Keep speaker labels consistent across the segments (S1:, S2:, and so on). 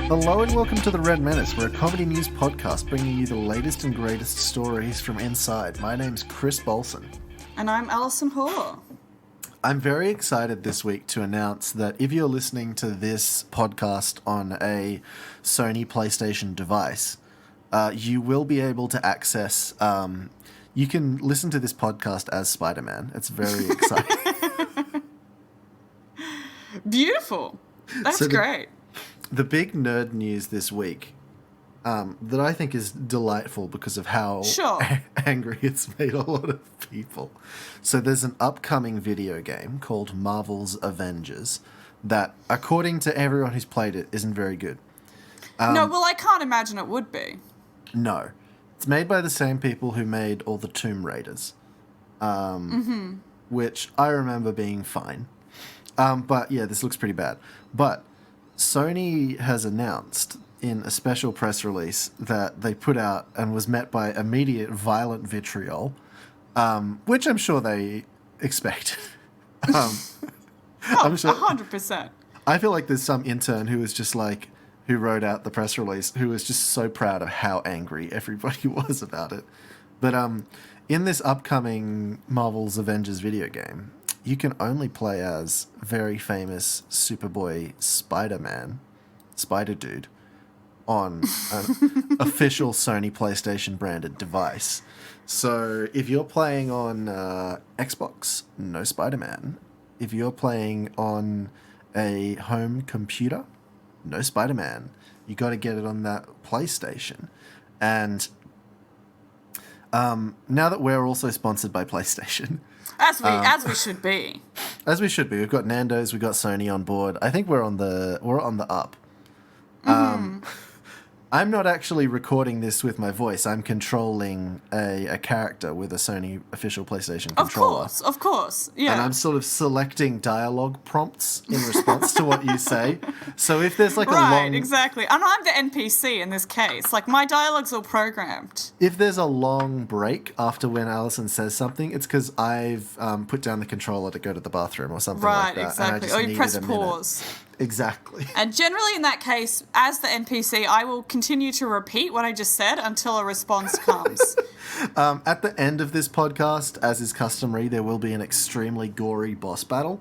S1: Hello and welcome to The Red Menace. We're a comedy news podcast bringing you the latest and greatest stories from inside. My name's Chris Bolson.
S2: And I'm Alison Hall.
S1: I'm very excited this week to announce that if you're listening to this podcast on a Sony PlayStation device, you will be able to access... you can listen to this podcast as Spider-Man. It's very exciting.
S2: Beautiful. That's great.
S1: The big nerd news this week that I think is delightful because of how angry it's made a lot of people. So there's an upcoming video game called Marvel's Avengers that, according to everyone who's played it, isn't very good.
S2: I can't imagine it would be.
S1: No. It's made by the same people who made all the Tomb Raiders, which I remember being fine. But yeah, this looks pretty bad. But Sony has announced in a special press release that they put out and was met by immediate violent vitriol, which I'm sure they expected. I'm sure
S2: 100%.
S1: I feel like there's some intern who was just like, who wrote out the press release, who was just so proud of how angry everybody was about it. But in this upcoming Marvel's Avengers video game, you can only play as very famous Superboy Spider-Man, Spider-Dude, on an official Sony PlayStation branded device. So if you're playing on Xbox, no Spider-Man. If you're playing on a home computer, no Spider-Man. You got to get it on that PlayStation. And now that we're also sponsored by PlayStation...
S2: As we should be.
S1: As we should be. We've got Nando's, we've got Sony on board. I think we're on the up. I'm not actually recording this with my voice. I'm controlling a character with a Sony official PlayStation controller.
S2: Of course, yeah.
S1: And I'm sort of selecting dialogue prompts in response to what you say. So if there's like a long...
S2: Right, exactly. And I'm the NPC in this case. Like, my dialogue's all programmed.
S1: If there's a long break after when Alison says something, it's because I've put down the controller to go to the bathroom or something like that.
S2: Right, exactly. Or you press pause.
S1: Exactly.
S2: And generally in that case, as the NPC, I will continue to repeat what I just said until a response comes.
S1: At the end of this podcast, as is customary, there will be an extremely gory boss battle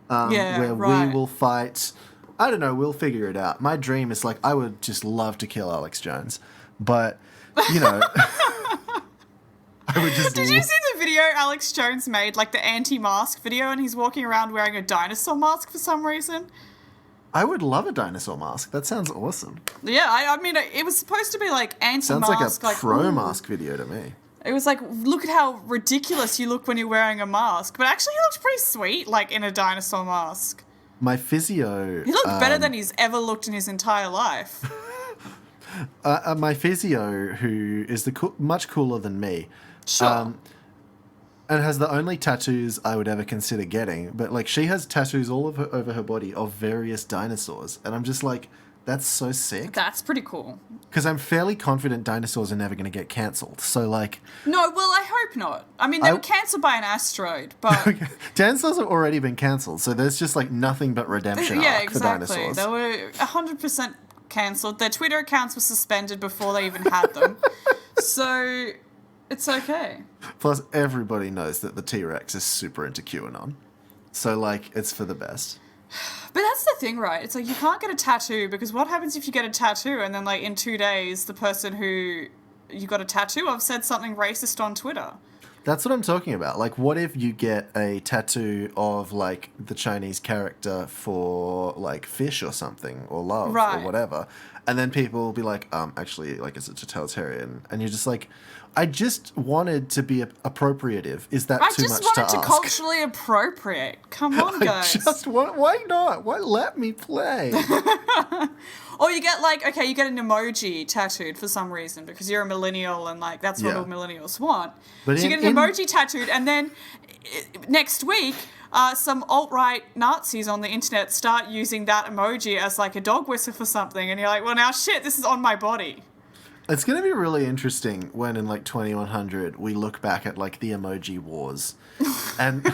S1: where we will fight... I don't know, we'll figure it out. My dream is like, I would just love to kill Alex Jones. But, you know... I would just
S2: Did you see the video Alex Jones made, like the anti-mask video, and he's walking around wearing a dinosaur mask for some reason?
S1: I would love a dinosaur mask. That sounds awesome.
S2: Yeah, I mean, it was supposed to be like anti-mask.
S1: Sounds like a pro-mask video to me.
S2: It was like, look at how ridiculous you look when you're wearing a mask. But actually, he looks pretty sweet, like, in a dinosaur mask.
S1: My physio...
S2: He looked better than he's ever looked in his entire life.
S1: My physio, who is much cooler than me...
S2: Sure.
S1: And has the only tattoos I would ever consider getting. But, like, she has tattoos all over her body of various dinosaurs. And I'm just like, that's so sick.
S2: That's pretty cool.
S1: Because I'm fairly confident dinosaurs are never going to get cancelled. So, like...
S2: No, well, I hope not. I mean, they were cancelled by an asteroid, but...
S1: Dinosaurs have already been cancelled. So there's just, like, nothing but redemption arc for dinosaurs.
S2: They were 100% cancelled. Their Twitter accounts were suspended before they even had them. So... It's okay.
S1: Plus, everybody knows that the T-Rex is super into QAnon. So, like, it's for the best.
S2: But that's the thing, right? It's like, you can't get a tattoo, because what happens if you get a tattoo and then, like, in 2 days, the person who you got a tattoo of said something racist on Twitter?
S1: That's what I'm talking about. Like, what if you get a tattoo of, like, the Chinese character for, like, fish or something, or love, or whatever, and then people will be like, actually, like, it's a totalitarian, and you're just like... I just wanted to be appropriative. Is that too much to ask?
S2: I just wanted to culturally appropriate. Come on, guys.
S1: Why not? Why let me play?
S2: Or you get you get an emoji tattooed for some reason because you're a millennial and like that's what all millennials want. But so you get an emoji tattooed and then next week some alt-right Nazis on the internet start using that emoji as like a dog whistle for something and you're like, well now shit, this is on my body.
S1: It's going to be really interesting when in like 2100 we look back at like the emoji wars and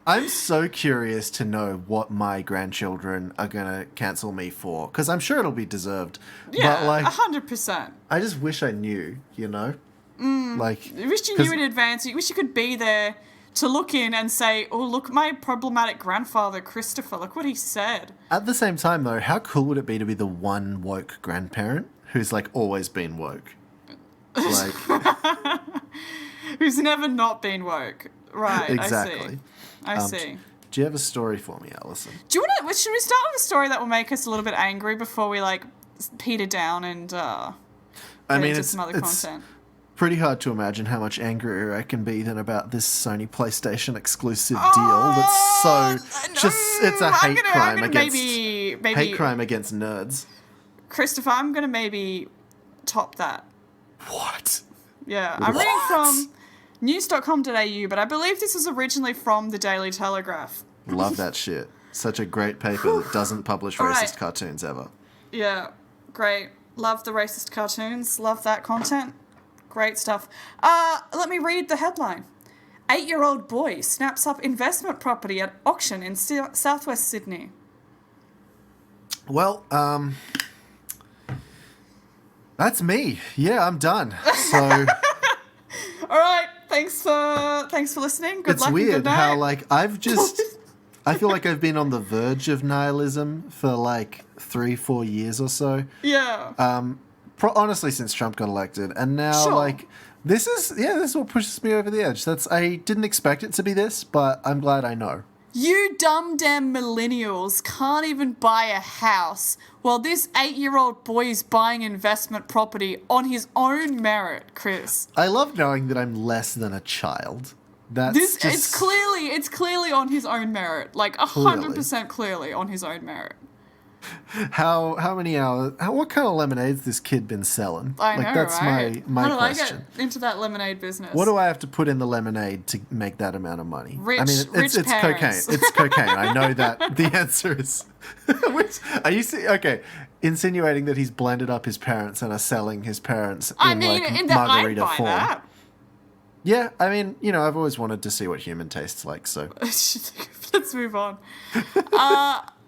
S1: I'm so curious to know what my grandchildren are going to cancel me for, because I'm sure it'll be deserved.
S2: Yeah,
S1: but like
S2: 100%.
S1: I just wish I knew, you know? Like,
S2: I wish you knew in advance. You wish you could be there to look in and say, oh, look, my problematic grandfather, Christopher, look what he said.
S1: At the same time, though, how cool would it be to be the one woke grandparent who's, like, always been woke? Like...
S2: Who's never not been woke. Right,
S1: exactly.
S2: I see.
S1: Do you have a story for me, Alison?
S2: Do you want to... Should we start with a story that will make us a little bit angry before we, like, peter down and get into some other content?
S1: Pretty hard to imagine how much angrier I can be than about this Sony PlayStation exclusive deal. That's so it's a hate crime against hate crime against nerds.
S2: Christopher, I'm gonna maybe top that.
S1: What?
S2: Yeah, I'm reading from news.com.au, but I believe this was originally from the Daily Telegraph.
S1: Love that shit. Such a great paper that doesn't publish racist cartoons ever.
S2: Yeah, great. Love the racist cartoons. Love that content. Great stuff. Let me read the headline. 8-year-old boy snaps up investment property at auction in southwest Sydney.
S1: Well, that's me. Yeah, I'm done. So...
S2: All right. Thanks for listening. Good luck. It's weird and good night.
S1: How, like, I feel like I've been on the verge of nihilism for, like, 3-4 years or so.
S2: Yeah.
S1: Honestly, since Trump got elected, and now like this is what pushes me over the edge. I didn't expect it to be this, but I'm glad I know.
S2: You dumb damn millennials can't even buy a house, while this 8-year-old boy is buying investment property on his own merit, Chris.
S1: I love knowing that I'm less than a child.
S2: It's clearly on his own merit, like 100% clearly on his own merit.
S1: How many hours? What kind of lemonade's this kid been selling?
S2: I know,
S1: that's
S2: right?
S1: my
S2: How
S1: question.
S2: I get into that lemonade business?
S1: What do I have to put in the lemonade to make that amount of money?
S2: It's
S1: cocaine. It's cocaine. I know that the answer is. Are you insinuating that he's blended up his parents and are selling his parents in margarita form? That. Yeah, I mean, I've always wanted to see what human tastes like. So
S2: let's move on.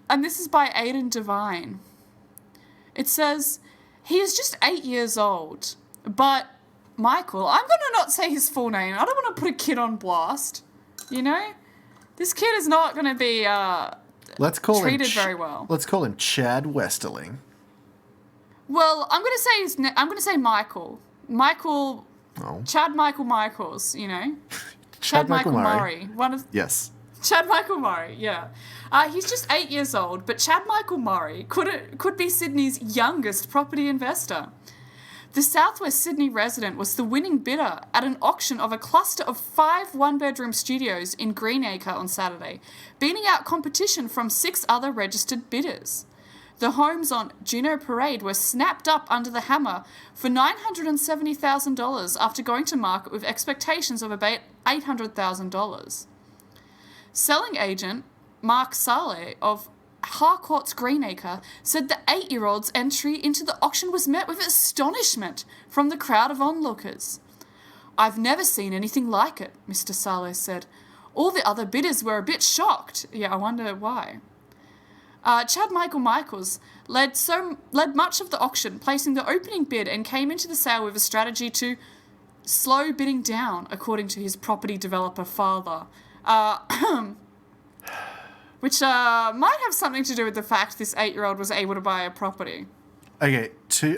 S2: And this is by Aidan Devine. It says, he is just 8 years old, but Michael, I'm going to not say his full name. I don't want to put a kid on blast, This kid is not going to be treated very well.
S1: Let's call him Chad Westerling.
S2: Well, I'm going to say Michael. Michael, Chad Michael Michaels, Chad Michael Murray.
S1: Yes.
S2: Chad Michael Murray, yeah. He's just 8 years old, but Chad Michael Murray could be Sydney's youngest property investor. The Southwest Sydney resident was the winning bidder at an auction of a cluster of 5 one-bedroom studios in Greenacre on Saturday, beating out competition from 6 other registered bidders. The homes on Juno Parade were snapped up under the hammer for $970,000 after going to market with expectations of about $800,000. Selling agent Mark Saleh of Harcourt's Greenacre said the 8-year-old's entry into the auction was met with astonishment from the crowd of onlookers. "I've never seen anything like it," Mr. Saleh said. "All the other bidders were a bit shocked." Yeah, I wonder why. Chad Michael Michaels led much of the auction, placing the opening bid, and came into the sale with a strategy to slow bidding down, according to his property developer father. Which might have something to do with the fact this 8-year-old was able to buy a property.
S1: Okay,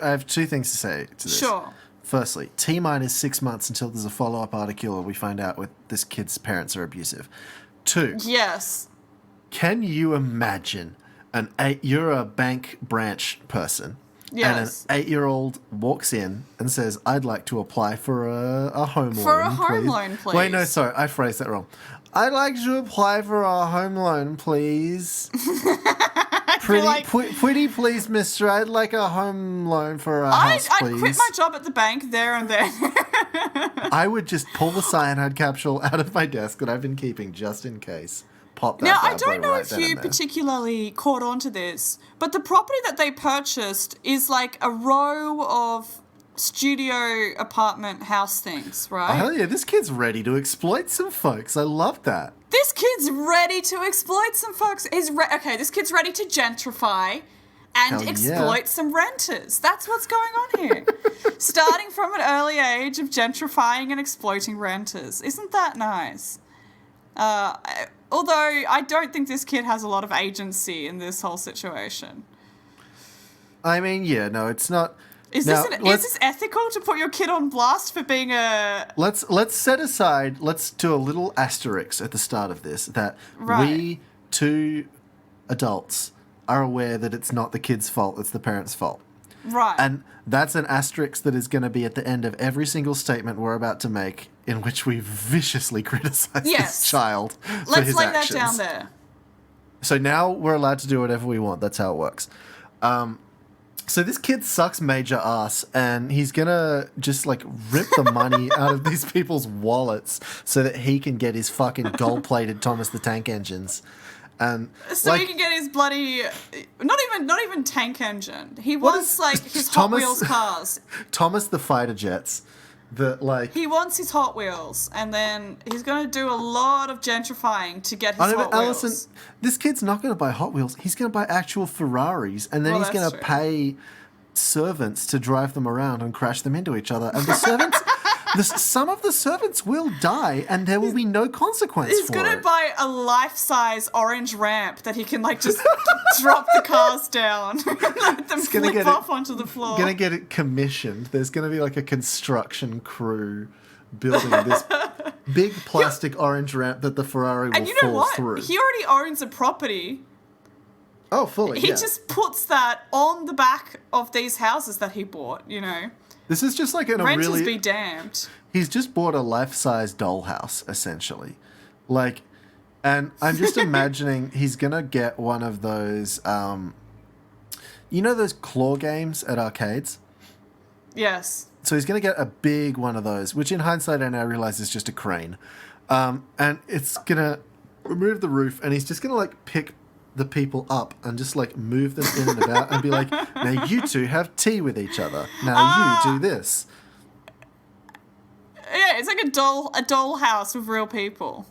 S1: I have 2 things to say to this.
S2: Sure.
S1: Firstly, T-minus 6 months until there's a follow-up article where we find out if this kid's parents are abusive. 2.
S2: Yes.
S1: Can you imagine you're a bank branch person.
S2: Yes.
S1: And an 8-year-old walks in and says, "I'd like to apply for a home loan,
S2: For a home loan, please."
S1: Wait, no, sorry, I phrased that wrong. "I'd like to apply for a home loan, please." Pretty please, mister. I'd like a home loan for a house, please.
S2: I'd quit my job at the bank there and then.
S1: I would just pull the cyanide capsule out of my desk that I've been keeping just in case. Pop that
S2: now, I don't know if you particularly caught on to this, but the property that they purchased is like a row of studio apartment house things, right?
S1: Oh, hell yeah, this kid's ready to exploit some folks. I love that.
S2: This kid's ready to exploit some folks. Okay, this kid's ready to gentrify and exploit some renters. That's what's going on here. Starting from an early age of gentrifying and exploiting renters. Isn't that nice? Although I don't think this kid has a lot of agency in this whole situation.
S1: I mean, yeah, no, it's not.
S2: Is this ethical to put your kid on blast for being a...
S1: Let's set aside, let's do a little asterisk at the start of this, that we, two adults, are aware that it's not the kid's fault, it's the parent's fault.
S2: Right.
S1: And that's an asterisk that is going to be at the end of every single statement we're about to make in which we viciously criticize this child for his actions.
S2: Let's lay that down there.
S1: So now we're allowed to do whatever we want. That's how it works. So this kid sucks major ass, and he's going to just, like, rip the money out of these people's wallets so that he can get his fucking gold-plated Thomas the Tank Engines. And
S2: so he can get his bloody... Not even tank engine. He wants, like, his Hot Wheels cars.
S1: Thomas the Fighter Jets.
S2: He wants his Hot Wheels, and then he's going to do a lot of gentrifying to get his Hot Wheels.
S1: Alison, this kid's not going to buy Hot Wheels. He's going to buy actual Ferraris, and then he's going to pay servants to drive them around and crash them into each other. And the servants, some of the servants will die, and there will be no consequence for it.
S2: He's going to buy a life-size orange ramp that he can, like, just drop the cars down and let them flip off onto the floor.
S1: Going to get it commissioned. There's going to be, like, a construction crew building this big plastic orange ramp that the Ferrari will fall through. And you know what?
S2: He already owns a property.
S1: Oh, fully,
S2: He just puts that on the back of these houses that he bought, you know.
S1: This is just like
S2: Renters be damned.
S1: He's just bought a life-size dollhouse, essentially. Like, and I'm just imagining he's going to get one of those, you know those claw games at arcades?
S2: Yes.
S1: So he's going to get a big one of those, which in hindsight I now realize is just a crane. And it's going to remove the roof, and he's just going to, like, pick the people up and just, like, move them in and about and be like, now you two have tea with each other. Now you do this.
S2: Yeah, it's like a doll house with real people.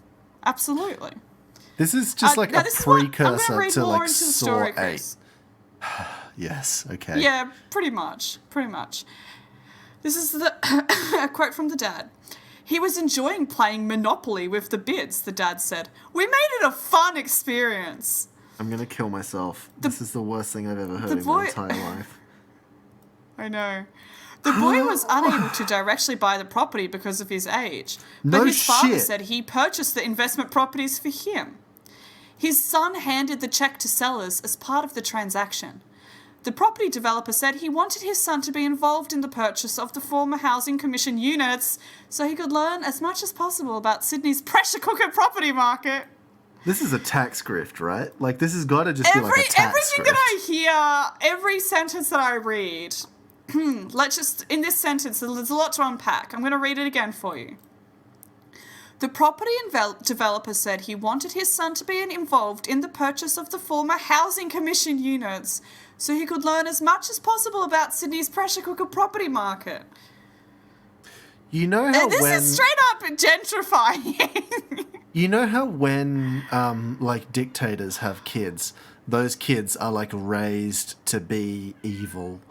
S2: Absolutely.
S1: This is just like a precursor to, like, Saw 8. Yes, okay.
S2: Yeah, pretty much. This is a quote from the dad. He was enjoying playing Monopoly with the bits, the dad said. We made it a fun experience.
S1: I'm going to kill myself. This is the worst thing I've ever heard in my entire life.
S2: I know. The boy was unable to directly buy the property because of his age. But his father said he purchased the investment properties for him. His son handed the check to sellers as part of the transaction. The property developer said he wanted his son to be involved in the purchase of the former Housing Commission units so he could learn as much as possible about Sydney's pressure cooker property market.
S1: This is a tax grift, right? Like, this has got to just be like a tax
S2: everything
S1: grift.
S2: that I hear, every sentence that I read, in this sentence, there's a lot to unpack. I'm going to read it again for you. The property developer said he wanted his son to be involved in the purchase of the former Housing Commission units so he could learn as much as possible about Sydney's pressure cooker property market.
S1: You know how
S2: this is straight up gentrifying.
S1: You know how when, like, dictators have kids, those kids are, like, raised to be evil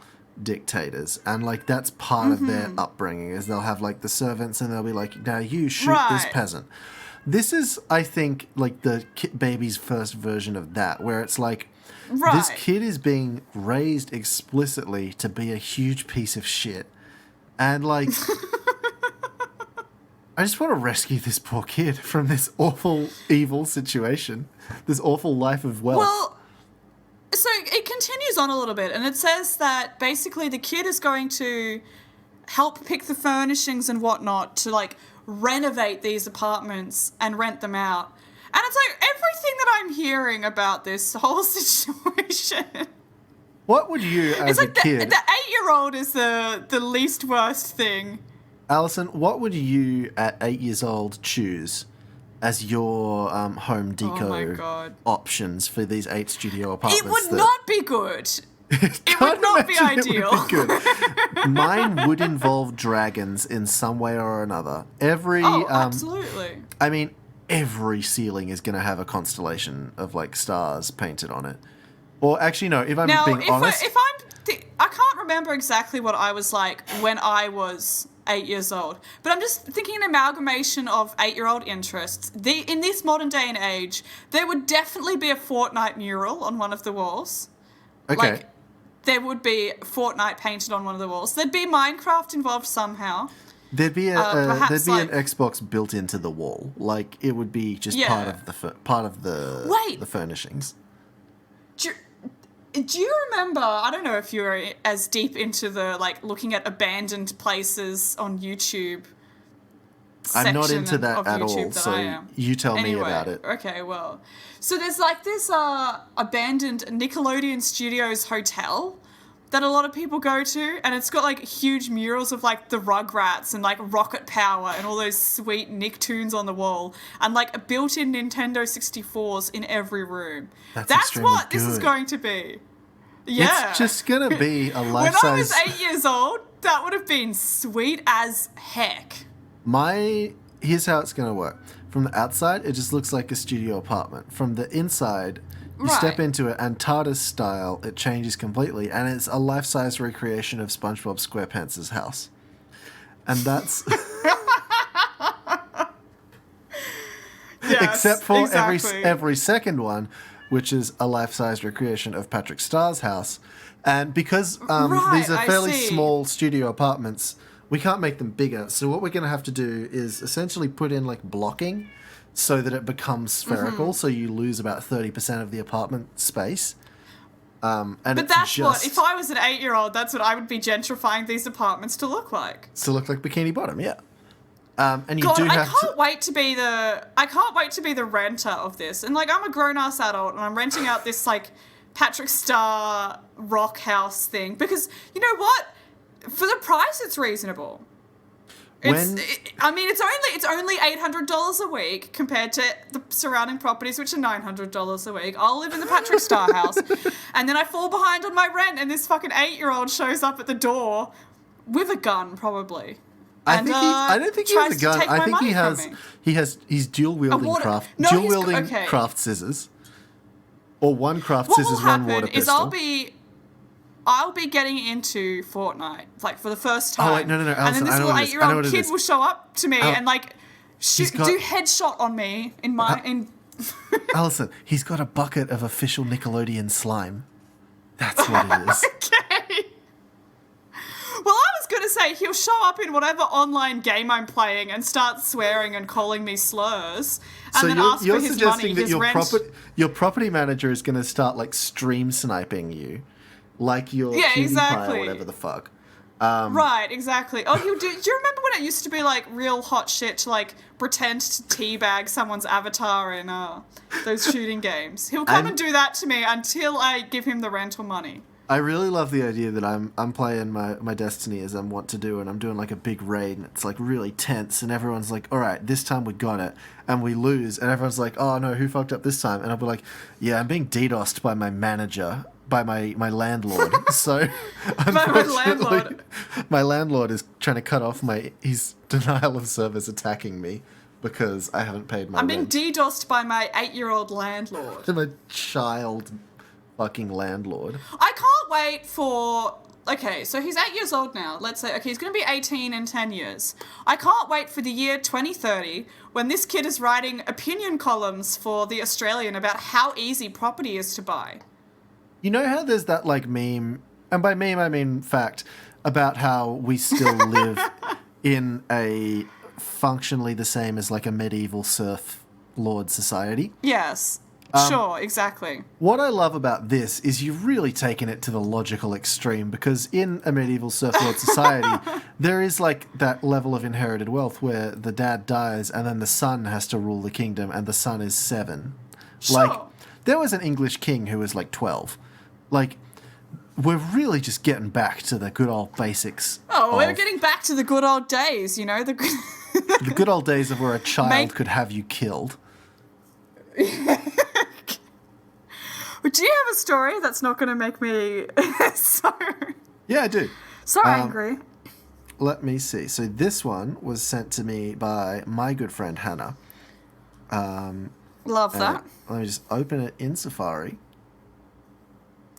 S1: dictators. And, like, that's part of their upbringing, is they'll have, like, the servants and they'll be like, now you shoot this peasant. This is, I think, like, the baby's first version of that, where it's like, this kid is being raised explicitly to be a huge piece of shit. And, like... I just want to rescue this poor kid from this awful, evil situation. This awful life of wealth.
S2: Well, so it continues on a little bit, and it says that basically the kid is going to help pick the furnishings and whatnot to, like, renovate these apartments and rent them out. And it's like everything that I'm hearing about this whole situation.
S1: What would you, as a kid...
S2: The 8-year-old is the least worst thing.
S1: Alison, what would you, at 8 years old, choose as your home deco options for these 8 studio apartments?
S2: It would not be good. It would not be ideal.
S1: It would be good. Mine would involve dragons in some way or another.
S2: Absolutely.
S1: I mean, every ceiling is going to have a constellation of like stars painted on it. Or actually, no, if I'm being honest.
S2: I can't remember exactly what I was like when I was 8 years old, but I'm just thinking an amalgamation of 8-year-old interests. In this modern day and age, there would definitely be a Fortnite mural on one of the walls.
S1: Okay.
S2: Like, there would be Fortnite painted on one of the walls. There'd be Minecraft involved somehow.
S1: There'd be an
S2: like,
S1: Xbox built into the wall. Like it would be just part of the furnishings.
S2: Do you remember? I don't know if you're as deep into the like looking at abandoned places on YouTube.
S1: I'm not into that at all. So you tell me about it.
S2: Okay, well, so there's like this abandoned Nickelodeon Studios hotel that a lot of people go to, and it's got like huge murals of like the Rugrats and like Rocket Power and all those sweet Nicktoons on the wall, and like built-in Nintendo 64s in every room. That's what this is going to be. Yeah,
S1: it's just gonna be a life-size.
S2: When I was 8 years old, that would have been sweet as heck.
S1: Here's how it's gonna work. From the outside, it just looks like a studio apartment. From the inside, you step into it, and TARDIS style, it changes completely, and it's a life-size recreation of SpongeBob SquarePants' house. And that's...
S2: Yes,
S1: except for
S2: exactly.
S1: every second one, which is a life-size recreation of Patrick Starr's house. And because these are fairly small studio apartments, we can't make them bigger. So what we're going to have to do is essentially put in like blocking so that it becomes spherical, so you lose about 30% of the apartment space. But
S2: that's what, if I was an 8-year-old, that's what I would be gentrifying these apartments to look like.
S1: To look like Bikini Bottom, yeah. And
S2: I can't wait to be the renter of this. And like, I'm a grown-ass adult and I'm renting out this like Patrick Star rock house thing because you know what? For the price, it's reasonable. It's only $800 a week compared to the surrounding properties, which are $900 a week. I'll live in the Patrick Star house, and then I fall behind on my rent, and this fucking 8-year-old shows up at the door with a gun, probably.
S1: I don't think he has a gun. I think he's dual wielding craft scissors, or one craft scissors, one water pistol.
S2: I'll be getting into Fortnite, like, for the first time.
S1: Oh, wait, no, Alison,
S2: and then this little 8-year-old kid will show up to me and, like, do headshot on me in...
S1: Alison, he's got a bucket of official Nickelodeon slime. That's what it is.
S2: Okay. Well, I was going to say he'll show up in whatever online game I'm playing and start swearing and calling me slurs, and then ask for his money, his rent.
S1: Your property manager is going to start, like, stream sniping you. Like your PewDiePie or whatever the fuck.
S2: Right, exactly. Oh, do you remember when it used to be like real hot shit to like pretend to teabag someone's avatar in those shooting games? He'll come and do that to me until I give him the rental money.
S1: I really love the idea that I'm playing my Destiny as I want to do, and I'm doing like a big raid, and it's like really tense, and everyone's like, all right, this time we got it, and we lose, and everyone's like, oh no, who fucked up this time? And I'll be like, yeah, I'm being DDoSed by my manager. By my landlord. So unfortunately, my landlord is trying to cut off his denial of service attacking me because I haven't paid my rent.
S2: I'm being DDoSed by my 8-year-old landlord.
S1: I'm a child fucking landlord.
S2: I can't wait for... Okay, so he's 8 years old now. Let's say, okay, he's going to be 18 in 10 years. I can't wait for the year 2030 when this kid is writing opinion columns for The Australian about how easy property is to buy.
S1: You know how there's that, like, meme, and by meme I mean fact, about how we still live in a functionally the same as, like, a medieval serf lord society?
S2: Yes. Sure, exactly.
S1: What I love about this is you've really taken it to the logical extreme, because in a medieval serf lord society, there is, like, that level of inherited wealth where the dad dies and then the son has to rule the kingdom, and the son is 7.
S2: Sure.
S1: Like, there was an English king who was, like, 12. Like, we're really just getting back to the good old basics.
S2: Oh, we're getting back to the good old days, you know? The
S1: good old days of where a child could have you killed.
S2: Do you have a story that's not going to make me
S1: Yeah, I do.
S2: So angry.
S1: Let me see. So this one was sent to me by my good friend Hannah.
S2: Love that.
S1: Let me just open it in Safari.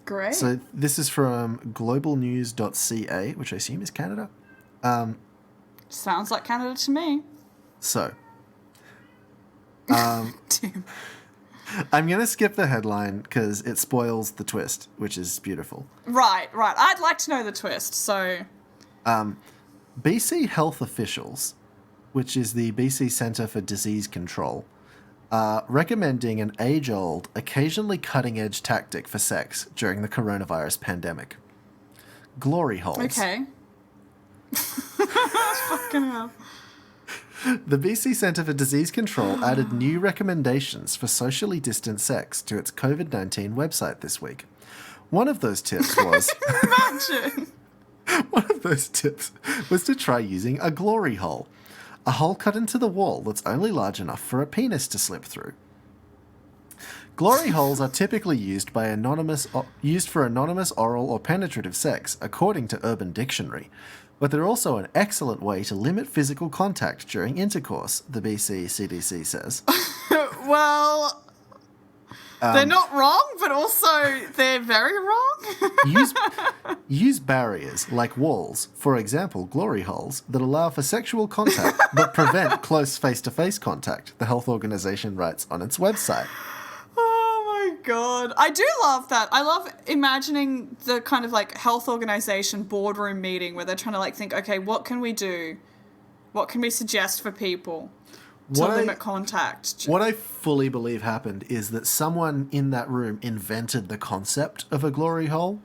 S2: Great.
S1: So this is from globalnews.ca, which I assume is Canada.
S2: Sounds like Canada to me.
S1: So,
S2: Tim.
S1: I'm going to skip the headline because it spoils the twist, which is beautiful.
S2: Right. I'd like to know the twist, so...
S1: BC health officials, which is the BC Centre for Disease Control, are recommending an age-old, occasionally cutting-edge tactic for sex during the coronavirus pandemic. Glory holes.
S2: Okay. Fucking hell.
S1: The BC Centre for Disease Control added new recommendations for socially distant sex to its COVID-19 website this week. One of those tips was...
S2: Imagine!
S1: One of those tips was to try using a glory hole. A hole cut into the wall that's only large enough for a penis to slip through. Glory holes are typically used for anonymous oral or penetrative sex, according to Urban Dictionary. But they're also an excellent way to limit physical contact during intercourse, the BC CDC says.
S2: Well, they're not wrong, but also they're very wrong.
S1: Use barriers, like walls, for example, glory holes, that allow for sexual contact but prevent close face-to-face contact, the health organization writes on its website.
S2: Oh my god. I do love that. I love imagining the kind of like health organization boardroom meeting where they're trying to like think, okay, what can we do? What can we suggest for people to limit contact?
S1: What I fully believe happened is that someone in that room invented the concept of a glory hole,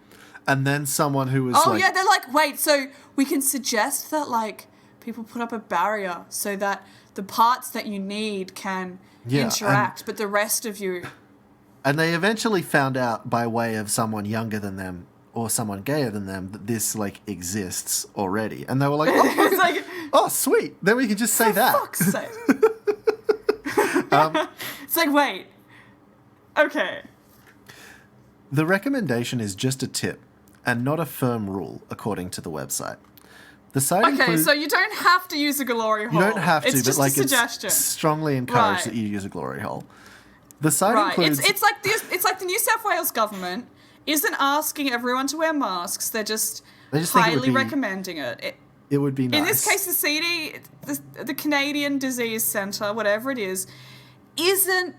S1: and then someone who was
S2: Oh yeah, they're like, wait, so we can suggest that like people put up a barrier so that the parts that you need can interact, but the rest of you...
S1: And they eventually found out by way of someone younger than them or someone gayer than them that this, like, exists already. And they were like, oh,
S2: it's like,
S1: oh sweet. Then we can just say that.
S2: For fuck's sake. It's like, wait. Okay.
S1: The recommendation is just a tip and not a firm rule, according to the website. The site
S2: so you don't have to use a glory hole.
S1: You don't have to,
S2: it's
S1: but
S2: just
S1: like
S2: a suggestion.
S1: It's strongly encouraged that you use a glory hole. The site includes...
S2: It's like the New South Wales government isn't asking everyone to wear masks. They're just highly recommending it.
S1: It would be nice.
S2: In this case, the CD, the Canadian Disease Centre, whatever it is, isn't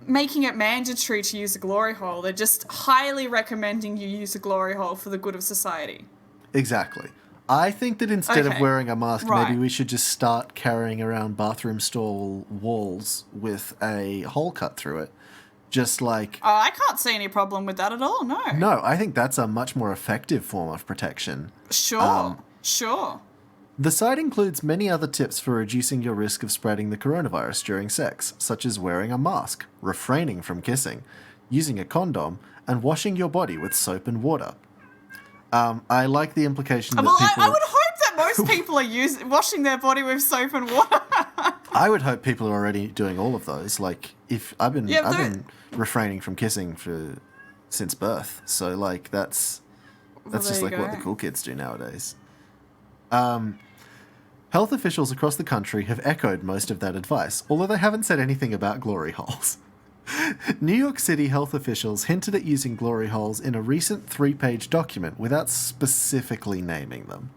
S2: making it mandatory to use a glory hole. They're just highly recommending you use a glory hole for the good of society.
S1: Exactly. I think that instead of wearing a mask, maybe we should just start carrying around bathroom stall walls with a hole cut through it. Just like...
S2: Oh, I can't see any problem with that at all, no.
S1: No, I think that's a much more effective form of protection.
S2: Sure.
S1: The site includes many other tips for reducing your risk of spreading the coronavirus during sex, such as wearing a mask, refraining from kissing, using a condom, and washing your body with soap and water. I like the implication that people...
S2: I would hope that most people are washing their body with soap and water.
S1: I would hope people are already doing all of those. Like, if I've been refraining from kissing since birth, so like that's just like what the cool kids do nowadays. Health officials across the country have echoed most of that advice, although they haven't said anything about glory holes. New York City health officials hinted at using glory holes in a recent 3-page document without specifically naming them.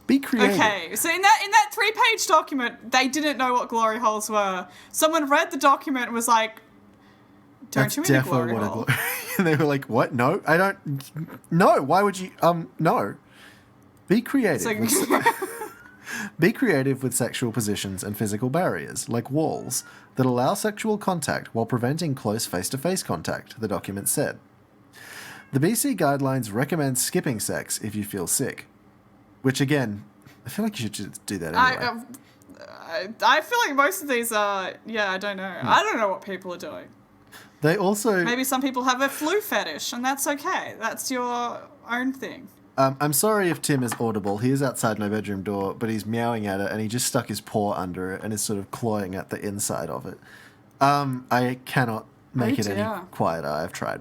S1: Be creative.
S2: Okay, so in that 3-page document, they didn't know what glory holes were. Someone read the document and was like, don't you mean a glory hole?
S1: And they were like, what? No, I don't. No, why would you? No. Be creative. Be creative with sexual positions and physical barriers, like walls, that allow sexual contact while preventing close face-to-face contact, the document said. The BC guidelines recommend skipping sex if you feel sick. Which, again, I feel like you should just do that anyway.
S2: I feel like most of these are... Yeah, I don't know. I don't know what people are doing.
S1: They also...
S2: Maybe some people have a flu fetish, and that's okay. That's your own thing.
S1: I'm sorry if Tim is audible. He is outside my bedroom door, but he's meowing at it, and he just stuck his paw under it and is sort of clawing at the inside of it. I cannot make it any quieter. I've tried.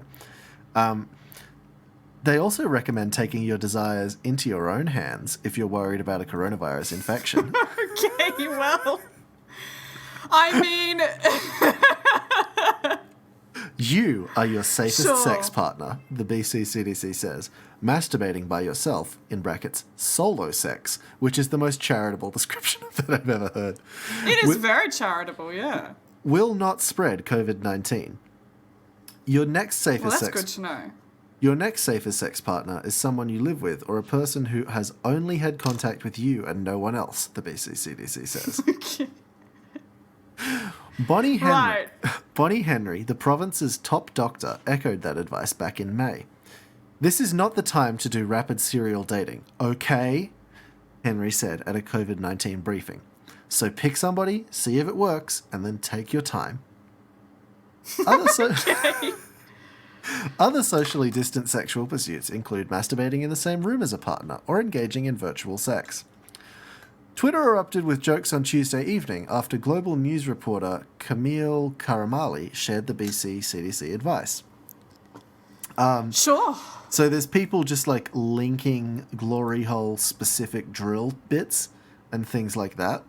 S1: They also recommend taking your desires into your own hands if you're worried about a coronavirus infection.
S2: Okay, well... I mean...
S1: You are your safest
S2: Sure.
S1: sex partner, the BCCDC says. Masturbating by yourself, in brackets, solo sex, which is the most charitable description that I've ever heard.
S2: It is very charitable, yeah.
S1: Will not spread COVID-19. Your next safest
S2: Well, that's
S1: sex...
S2: good to know.
S1: Your next safest sex partner is someone you live with or a person who has only had contact with you and no one else, the BCCDC says. Bonnie Henry, the province's top doctor, echoed that advice back in May. This is not the time to do rapid serial dating, okay? Henry said at a COVID-19 briefing. So pick somebody, see if it works, and then take your time. Other socially distant sexual pursuits include masturbating in the same room as a partner or engaging in virtual sex. Twitter erupted with jokes on Tuesday evening after global news reporter Camille Karamali shared the BC CDC advice.
S2: Sure.
S1: So there's people just like linking glory hole specific drill bits and things like that.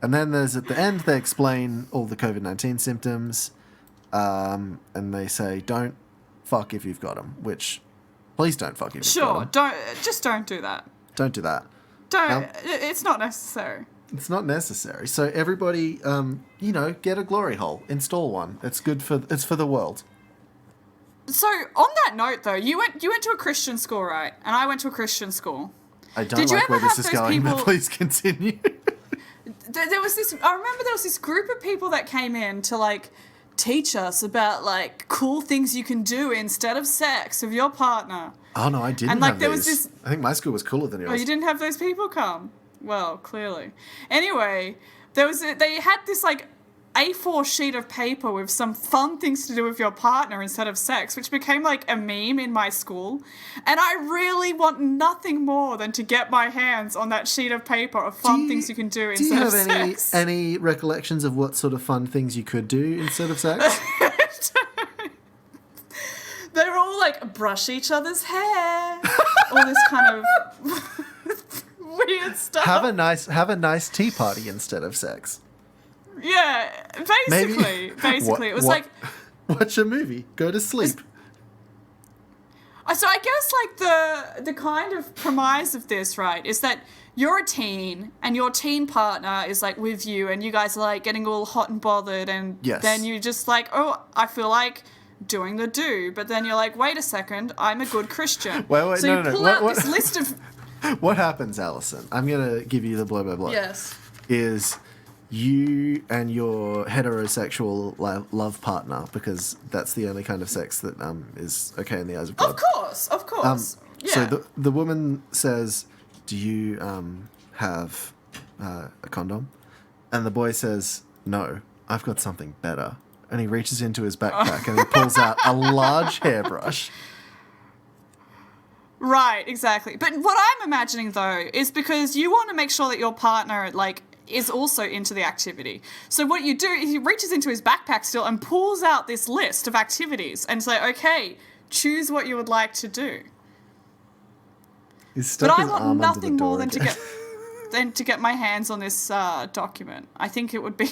S1: And then there's at the end, they explain all the COVID-19 symptoms, and they say, don't fuck if you've got them, which, please don't fuck if you've got them.
S2: Sure, don't do that.
S1: Don't do that.
S2: It's not necessary.
S1: It's not necessary. So everybody, get a glory hole, install one. It's for the world.
S2: So on that note, though, you went to a Christian school, right? And I went to a Christian school.
S1: I don't like where this is going, but please continue.
S2: There was this. I remember there was this group of people that came in to like teach us about like cool things you can do instead of sex with your partner.
S1: Oh no, I didn't.
S2: And like
S1: have
S2: there
S1: these.
S2: was this.
S1: I think my school was cooler than yours.
S2: Oh, you didn't have those people come? Well, clearly. Anyway, they had this like A4 sheet of paper with some fun things to do with your partner instead of sex, which became like a meme in my school. And I really want nothing more than to get my hands on that sheet of paper of fun things you can do instead of sex.
S1: Do you have any recollections of what sort of fun things you could do instead of sex?
S2: They were all like brush each other's hair, all this kind of weird stuff.
S1: Have a nice tea party instead of sex.
S2: Yeah, basically, it was like
S1: watch a movie, go to sleep.
S2: So I guess like the kind of premise of this, right, is that you're a teen and your teen partner is like with you and you guys are like getting all hot and bothered and then you just like, oh, I feel like doing the do, but then you're like, wait a second, I'm a good Christian.
S1: Wait,
S2: so you pull out this list of...
S1: What happens, Alison? I'm going to give you the blow by blow.
S2: Yes.
S1: Is you and your heterosexual love partner, because that's the only kind of sex that is okay in the eyes of God.
S2: Of course. Yeah.
S1: So the woman says, do you have a condom? And the boy says, no, I've got something better. And he reaches into his backpack and he pulls out a large hairbrush.
S2: Right, exactly. But what I'm imagining, though, is because you want to make sure that your partner, like, is also into the activity. So what you do is he reaches into his backpack still and pulls out this list of activities and say, okay, choose what you would like to do.
S1: But
S2: I want nothing more than to get my hands on this document. I think it would be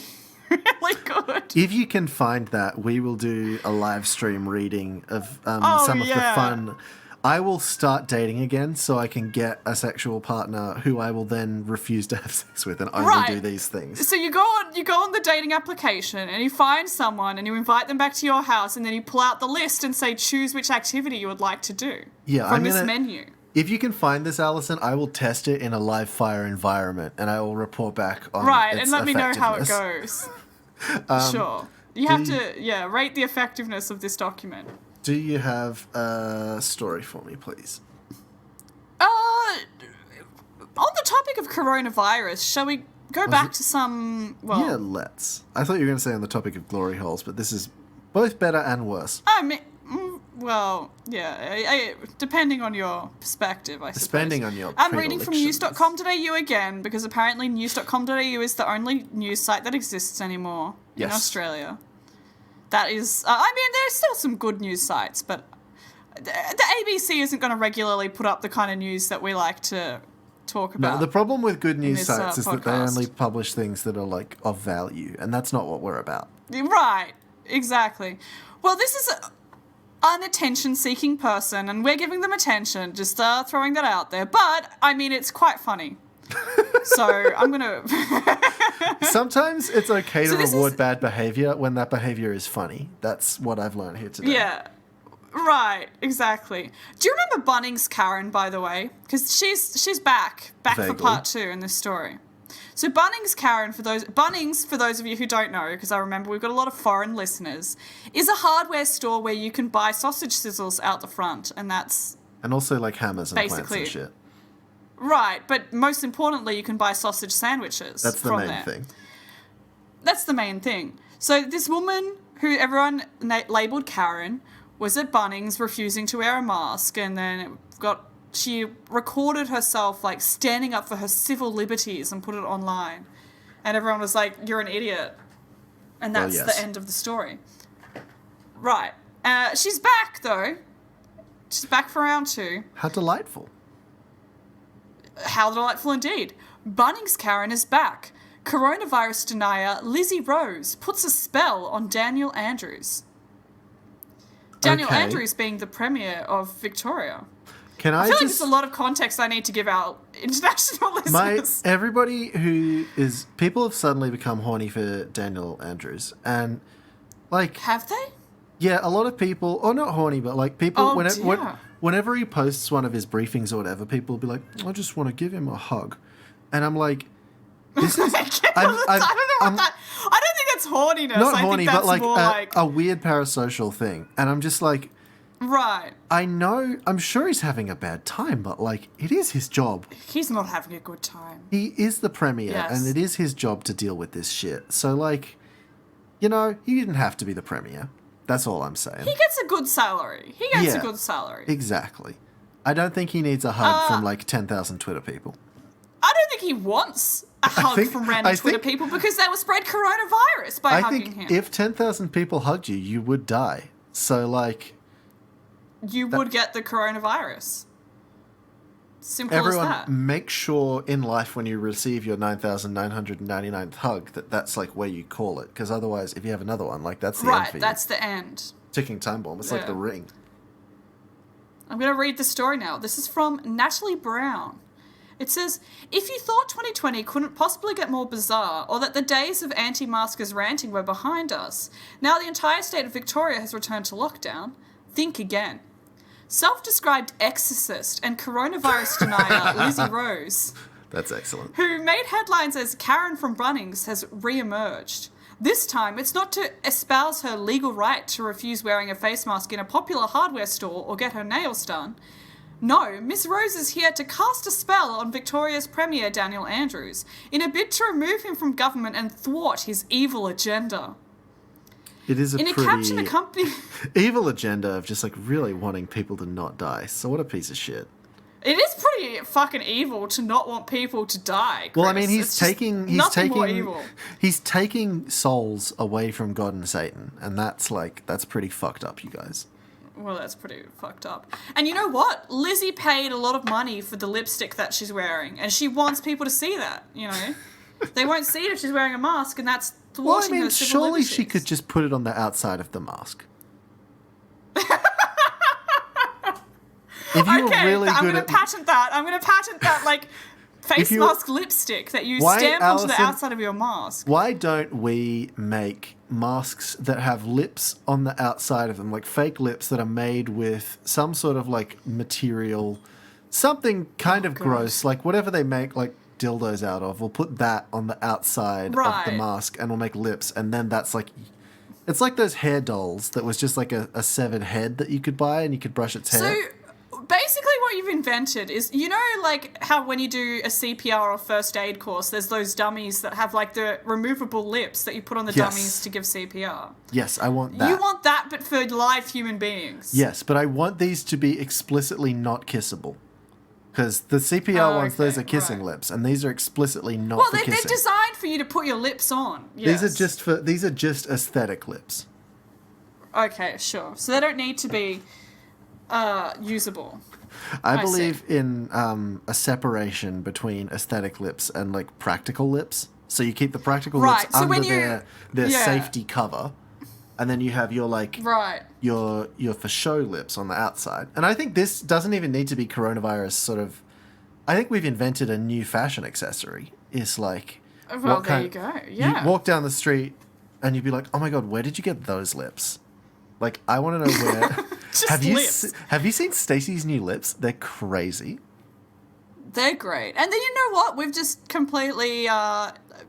S2: really good.
S1: If you can find that, we will do a live stream reading of some of the fun. I will start dating again so I can get a sexual partner who I will then refuse to have sex with and only do these things.
S2: So you go on the dating application and you find someone and you invite them back to your house and then you pull out the list and say choose which activity you would like to do from this menu.
S1: If you can find this, Alison, I will test it in a live fire environment and I will report back on its
S2: and let me know how it
S1: effectiveness.
S2: goes. Sure. You have to rate the effectiveness of this document.
S1: Do you have a story for me, please?
S2: On the topic of coronavirus, shall we go back to some... Well,
S1: yeah, let's. I thought you were going to say on the topic of glory holes, but this is both better and worse.
S2: I mean, depending on your perspective, I suppose.
S1: Depending on your
S2: I'm reading from news.com.au again, because apparently news.com.au is the only news site that exists anymore in Australia. That is, there's still some good news sites, but the ABC isn't going to regularly put up the kind of news that we like to talk about.
S1: No, the problem with good news
S2: this,
S1: sites is that they
S2: podcast.
S1: only publish things that are like of value, and that's not what we're about.
S2: Right, exactly. Well, this is an attention-seeking person, and we're giving them attention, just throwing that out there. But, I mean, it's quite funny. So, I'm going to...
S1: Sometimes it's okay to reward bad behavior when that behavior is funny. That's what I've learned here today.
S2: Yeah. Right, exactly. Do you remember Bunnings Karen, by the way? Because she's back
S1: Vaguely.
S2: for part 2 in this story. So Bunnings Karen, for those of you who don't know, because I remember we've got a lot of foreign listeners, is a hardware store where you can buy sausage sizzles out the front, and that's...
S1: And also like hammers and plants and shit.
S2: Right, but most importantly, you can buy sausage sandwiches.
S1: That's the main thing.
S2: That's the main thing. So this woman, who everyone labelled Karen, was at Bunnings refusing to wear a mask, and then she recorded herself like standing up for her civil liberties and put it online. And everyone was like, "You're an idiot." And that's the end of the story. Right. She's back, though. She's back for round 2.
S1: How delightful.
S2: How delightful indeed. Bunnings Karen is back. Coronavirus denier Lizzie Rose puts a spell on Daniel Andrews. Daniel Andrews being the Premier of Victoria. I feel like there's a lot of context I need to give our international listeners.
S1: People have suddenly become horny for Daniel Andrews. And, like...
S2: Have they?
S1: Yeah, a lot of people, or not horny, but like people, whenever he posts one of his briefings or whatever, people will be like, I just want to give him a hug. And I'm like, this is... I don't
S2: think that's horniness.
S1: Not horny,
S2: I think that's
S1: but like
S2: more like
S1: a weird parasocial thing. And I'm just like...
S2: Right.
S1: I know, I'm sure he's having a bad time, but like, it is his job.
S2: He's not having a good time.
S1: He is the Premier, and it is his job to deal with this shit. So like, you know, he didn't have to be the Premier. That's all I'm saying.
S2: He gets a good salary. A good salary.
S1: Exactly. I don't think he needs a hug from like 10,000 Twitter people.
S2: I don't think he wants a hug from random Twitter people because they will spread coronavirus by hugging him.
S1: I think if 10,000 people hugged you, you would die. So like...
S2: You would get the coronavirus. Simple
S1: Everyone,
S2: as that.
S1: make sure in life when you receive your 9,999th hug that's like where you call it. Because otherwise, if you have another one, like that's the end for you.
S2: Right, that's the end.
S1: Ticking time bomb. It's like the Ring.
S2: I'm going to read the story now. This is from Natalie Brown. It says, if you thought 2020 couldn't possibly get more bizarre or that the days of anti-maskers ranting were behind us, now the entire state of Victoria has returned to lockdown, think again. Self-described exorcist and coronavirus denier Lizzie Rose,
S1: that's excellent,
S2: who made headlines as Karen from Bunnings, has re-emerged. This time, it's not to espouse her legal right to refuse wearing a face mask in a popular hardware store or get her nails done. No, Miss Rose is here to cast a spell on Victoria's Premier Daniel Andrews in a bid to remove him from government and thwart his evil agenda.
S1: It is a
S2: caption accompanying
S1: evil agenda of just like really wanting people to not die. So what a piece of shit.
S2: It is pretty fucking evil to not want people to die, Chris.
S1: Well, I mean, he's taking souls away from God and Satan, and that's pretty fucked up, you guys.
S2: Well, that's pretty fucked up. And you know what? Lizzie paid a lot of money for the lipstick that she's wearing, and she wants people to see that, you know? They won't see it if she's wearing a mask, and that's thwarting her civil liberties.
S1: Surely she could just put it on the outside of the mask. If you were really
S2: I'm
S1: good
S2: going to patent that. I'm going to patent that, like, face mask lipstick that you stamp onto the outside of your mask.
S1: Why don't we make masks that have lips on the outside of them, like fake lips that are made with some sort of, like, material, something kind of gross, like whatever they make, like, dildos out of. We'll put that on the outside of the mask, and we'll make lips, and then that's, like... It's like those hair dolls that was just, like, a severed head that you could buy, and you could brush its hair.
S2: So... Basically what you've invented is, you know, like how when you do a CPR or first aid course, there's those dummies that have like the removable lips that you put on the dummies to give CPR.
S1: Yes, I want that.
S2: You want that, but for live human beings.
S1: Yes, but I want these to be explicitly not kissable. Because the CPR ones, those are kissing lips, and these are explicitly not for kissing.
S2: They're designed for you to put your lips on. Yes.
S1: These are just aesthetic lips.
S2: Okay, sure. So they don't need to be... usable.
S1: I believe in a separation between aesthetic lips and like practical lips. So you keep the practical lips
S2: So
S1: under their safety cover, and then you have your like your for show lips on the outside. And I think this doesn't even need to be coronavirus sort of. I think we've invented a new fashion accessory. It's like,
S2: well, there you go. Yeah,
S1: you walk down the street and you'd be like, oh my god, where did you get those lips? Like, I want to know where. Have you seen Stacey's new lips? They're crazy.
S2: They're great. And then you know what? We've just completely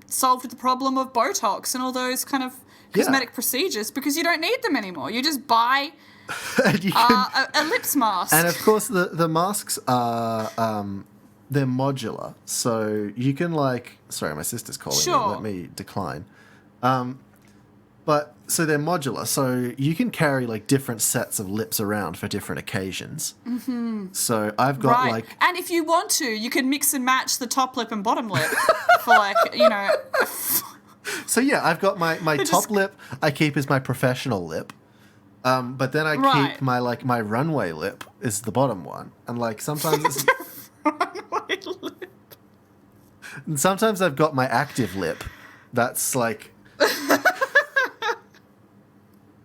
S2: solved the problem of Botox and all those kind of cosmetic procedures because you don't need them anymore. You just buy a lips mask.
S1: And of course, the masks are they're modular, so you can like. Sorry, my sister's calling me. Let me decline. But so they're modular, so you can carry like different sets of lips around for different occasions. Mm-hmm. So I've got like,
S2: and if you want to, you can mix and match the top lip and bottom lip for like
S1: So yeah, I've got my top lip. I keep as my professional lip, but then I keep my runway lip is the bottom one, and like sometimes it's
S2: runway lip.
S1: And sometimes I've got my active lip. That's like.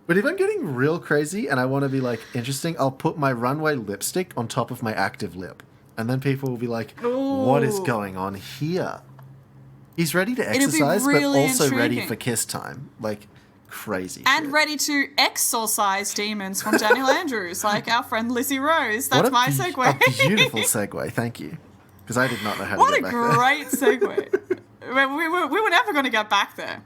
S1: But if I'm getting real crazy and I want to be, like, interesting, I'll put my runway lipstick on top of my active lip. And then people will be like, what is going on here? He's ready to exercise, but also ready for kiss time. Like, crazy
S2: and
S1: shit.
S2: Ready to exorcise demons from Daniel Andrews, like our friend Lizzie Rose. That's my segue.
S1: A beautiful segue, thank you. Because I did not know how to get back there.
S2: What a great segue. we were never going to get back there.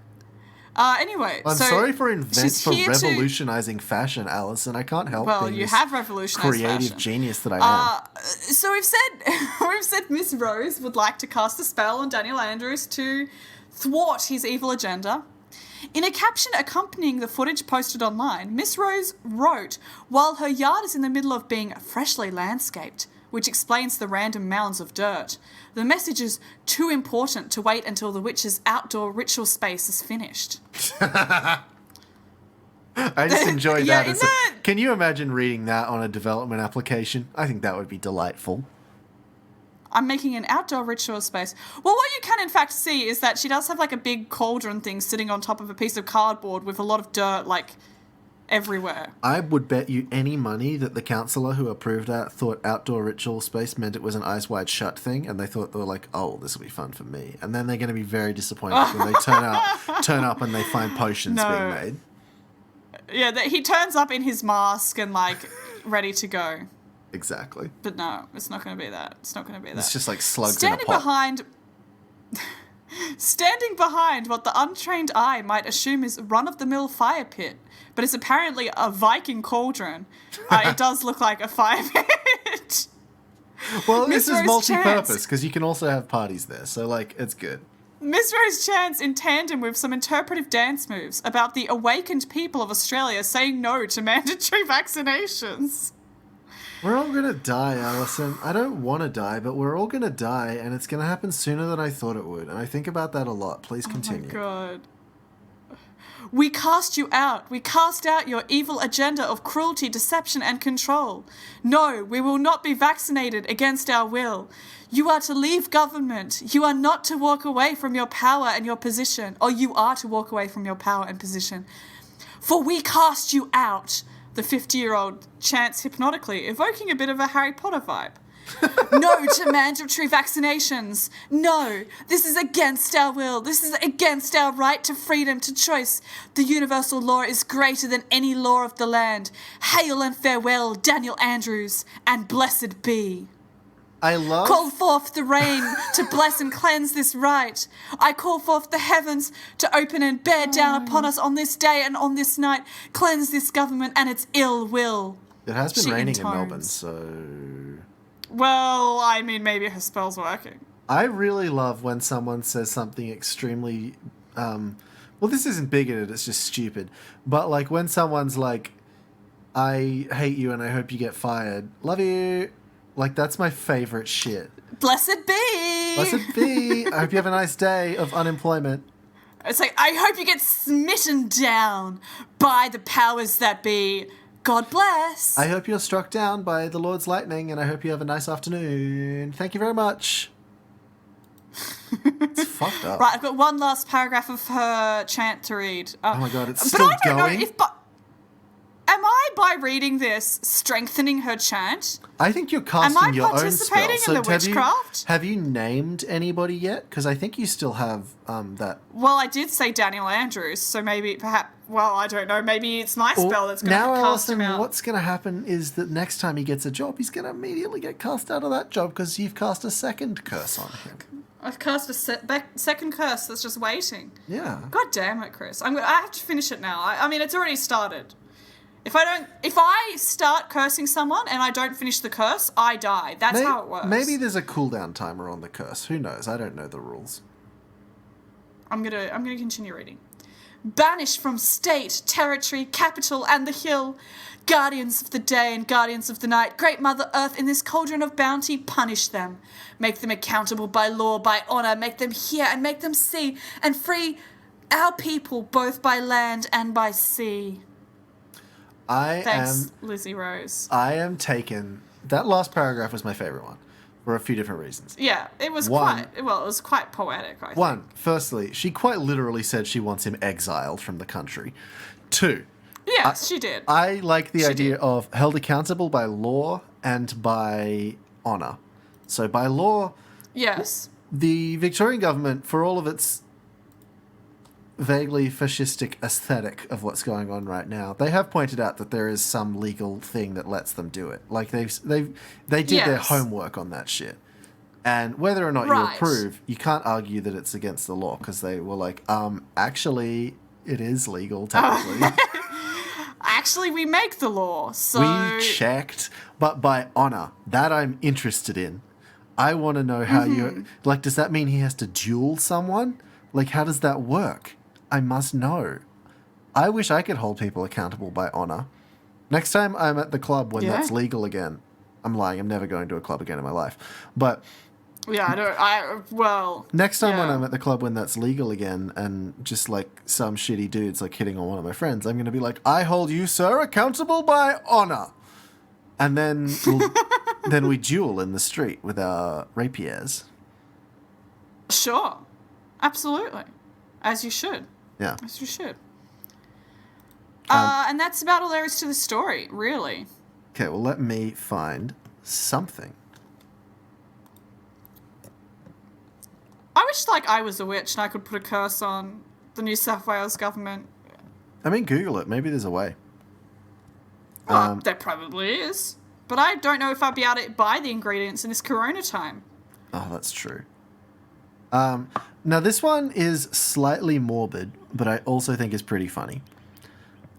S2: Anyway,
S1: I'm sorry for revolutionizing fashion, Alison. I can't help being
S2: you have revolutionized
S1: creative
S2: fashion.
S1: Genius that I am.
S2: So we've said Miss Rose would like to cast a spell on Daniel Andrews to thwart his evil agenda. In a caption accompanying the footage posted online, Miss Rose wrote, "While her yard is in the middle of being freshly landscaped," which explains the random mounds of dirt. The message is too important to wait until the witch's outdoor ritual space is finished.
S1: I just enjoyed that. Can you imagine reading that on a development application? I think that would be delightful.
S2: I'm making an outdoor ritual space. Well, what you can in fact see is that she does have like a big cauldron thing sitting on top of a piece of cardboard with a lot of dirt like everywhere.
S1: I would bet you any money that the councillor who approved that thought outdoor ritual space meant it was an eyes wide shut thing, and they were like, oh, this will be fun for me. And then they're going to be very disappointed when they turn up and they find potions being made.
S2: Yeah, he turns up in his mask and like ready to go.
S1: Exactly.
S2: But no, it's not going to be that. It's not going to be that.
S1: It's just like slugs in a pot.
S2: Standing behind what the untrained eye might assume is run-of-the-mill fire pit, but it's apparently a Viking cauldron. It does look like a fire pit.
S1: Well, this is multi-purpose because you can also have parties there, so like it's good.
S2: Miss Rose chants in tandem with some interpretive dance moves about the awakened people of Australia saying no to mandatory vaccinations.
S1: We're all going to die, Alison. I don't want to die, but we're all going to die, and it's going to happen sooner than I thought it would. And I think about that a lot. Please continue.
S2: Oh, my God. We cast you out. We cast out your evil agenda of cruelty, deception, and control. No, we will not be vaccinated against our will. You are to leave government. You are not to walk away from your power and your position. Or you are to walk away from your power and position. For we cast you out. The 50-year-old chants hypnotically, evoking a bit of a Harry Potter vibe. No to mandatory vaccinations. No, this is against our will. This is against our right to freedom, to choice. The universal law is greater than any law of the land. Hail and farewell, Daniel Andrews, and blessed be. Call forth the rain to bless and cleanse this rite. I call forth the heavens to open and bear down upon us on this day and on this night. Cleanse this government and its ill will.
S1: It has been raining in Melbourne, so...
S2: Well, I mean, maybe her spell's working.
S1: I really love when someone says something extremely... well, this isn't bigoted, it's just stupid. But, like, when someone's like, I hate you and I hope you get fired. Love you. Like, that's my favourite shit.
S2: Blessed be!
S1: Blessed be! I hope you have a nice day of unemployment.
S2: It's like, I hope you get smitten down by the powers that be. God bless.
S1: I hope you're struck down by the Lord's lightning, and I hope you have a nice afternoon. Thank you very much. It's fucked up.
S2: Right, I've got one last paragraph of her chant to read.
S1: Oh my god, it's still going? But I don't know if...
S2: Am I, by reading this, strengthening her chant?
S1: I think you're casting your own spell. Am I
S2: participating in the witchcraft?
S1: Have you named anybody yet? Because I think you still have that...
S2: Well, I did say Daniel Andrews, so maybe, perhaps... Well, I don't know. Maybe it's my spell that's going to cast him out.
S1: Now, what's going to happen is that next time he gets a job, he's going to immediately get cast out of that job because you've cast a second curse on him.
S2: I've cast a second curse that's just waiting.
S1: Yeah.
S2: God damn it, Chris. I have to finish it now. I mean, it's already started. If I start cursing someone and I don't finish the curse, I die. That's how it works.
S1: Maybe there's a cooldown timer on the curse. Who knows? I don't know the rules.
S2: I'm gonna continue reading. Banished from state, territory, capital, and the hill, guardians of the day and guardians of the night, great Mother Earth, in this cauldron of bounty, punish them. Make them accountable by law, by honour, make them hear and make them see, and free our people both by land and by sea. Thanks, Lizzie Rose.
S1: I am taken. That last paragraph was my favourite one for a few different reasons.
S2: Yeah, it was quite poetic, I think.
S1: One, firstly, she quite literally said she wants him exiled from the country. Two,
S2: yes, she did.
S1: I like the idea of held accountable by law and by honour. So by law,
S2: yes,
S1: the Victorian government, for all of its vaguely fascistic aesthetic of what's going on right now, they have pointed out that there is some legal thing that lets them do it. Like they did their homework on that shit. And whether or not you approve, you can't argue that it's against the law because they were like, actually, it is legal technically.
S2: Actually, we make the law, so...
S1: We checked, but by honour, that I'm interested in. I want to know how you... Like, does that mean he has to duel someone? Like, how does that work? I must know. I wish I could hold people accountable by honour. Next time I'm at the club when that's legal again... I'm lying, I'm never going to a club again in my life. But...
S2: Yeah,
S1: next time when I'm at the club when that's legal again and just like some shitty dude's like hitting on one of my friends, I'm going to be like, I hold you, sir, accountable by honour. And then then we duel in the street with our rapiers.
S2: Sure. Absolutely. As you should.
S1: Yeah.
S2: As you should. And that's about all there is to the story, really.
S1: Okay, well, let me find something.
S2: I wish, I was a witch and I could put a curse on the New South Wales government.
S1: I mean, Google it. Maybe there's a way.
S2: Well, there probably is. But I don't know if I'd be able to buy the ingredients in this corona time.
S1: Oh, that's true. Now, this one is slightly morbid, but I also think is pretty funny.